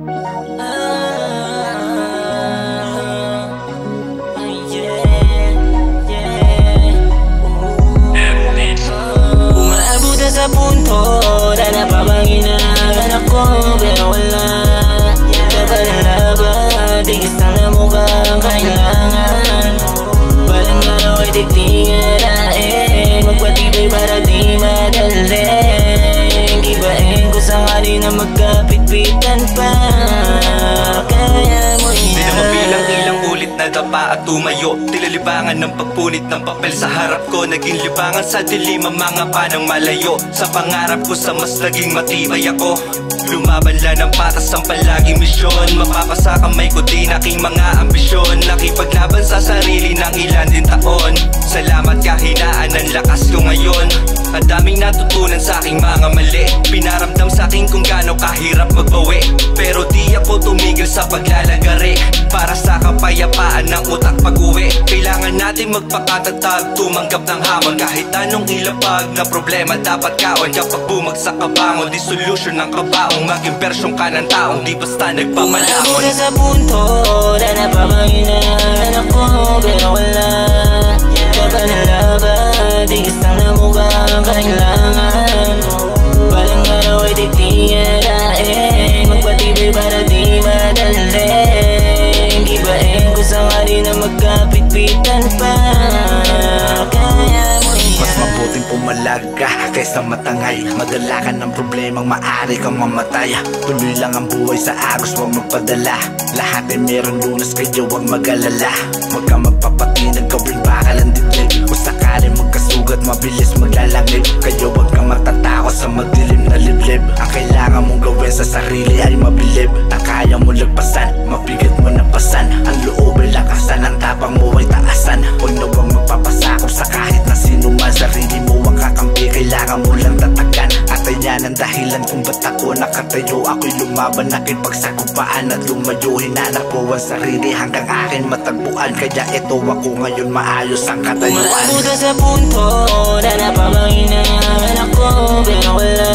Umaabot na sa punto na napapanginahan ako, pero wala ka pa ng laban. Tigis lang na mukhang kailangan. Walang araw ay titingalain, magpatibay para di madaling. Ibahin ko sakali na magkapit-pitan pa. Kaya mo yan. Di na mabilang ilang ulit na dapa at tumayo. Tilalibangan ng pagpunit ng papel sa harap ko. Naging libangan sa dilim ang mga panang malayo. Sa pangarap ko sa mas naging matibay ako. Lumaban lang ng patas ang palaging misyon. Mapapasa kamay ko din aking mga ambisyon. Nakipaglaban sa sarili ng ilan din taon. Salamat kahinaan ng lakas ko ngayon. Ang daming natutunan sa aking mga mali. Pinaramdam sa akin kung gaano kahirap magbawi. Pero di ako tumigil sa paglalagari. Para sa kapayapaan ng utak pag-uwi. Kailangan natin magpakatatag, tumanggap ng hamon. Kahit anong ilapag na problema dapat kaon. Kapag bumagsak ka bangon, di solusyon ng kabaong. Maging versyong ka ng taong di basta nagpamalakon. Umaabot na sa punto na napapanginahan ako, pero wala ka pa ng laban. Tigis lang na mukhang kailangan. Walang araw ay titingalain, magpatibay para di madaling. Ibahin ko sakali na magkapit-pitan pa. Kaya mo yan. Mas mabuting pumalag ka kaysa matangay. Madala ka ng problemang maaari kang mamatay. Tuloy lang ang buhay sa agos, huwag magpadala. Lahat ay meron lunas, kayo huwag mag-alala. Huwag ka magpapatinag, gawin bakal ang dibdib. Kung sakali magkasugat, mabilis maglalangib. Kayo huwag ka matatakot sa madilim na liblib. Ang kailangan mong gawin sa sarili ay mabilib. Ang kaya mo lagpasan, mabigat mo na pasan. Ang loob ay lakasan, ang tapang mo ay taasan. Huwag na huwag magpapasakop sa kahit na sino man. Sarili mo ang kakampi, kailangan mo lang tatagan. At ayan ang dahilan kung ba't ako nakatayo. Ako'y lumaban, nakipagsagupaan at lumayo. Hinanap ko ang sarili hanggang akin matagpuan. Kaya ito ako ngayon, maayos ang katayuan. Umaabot na sa punto na napapanginahan ako, pero wala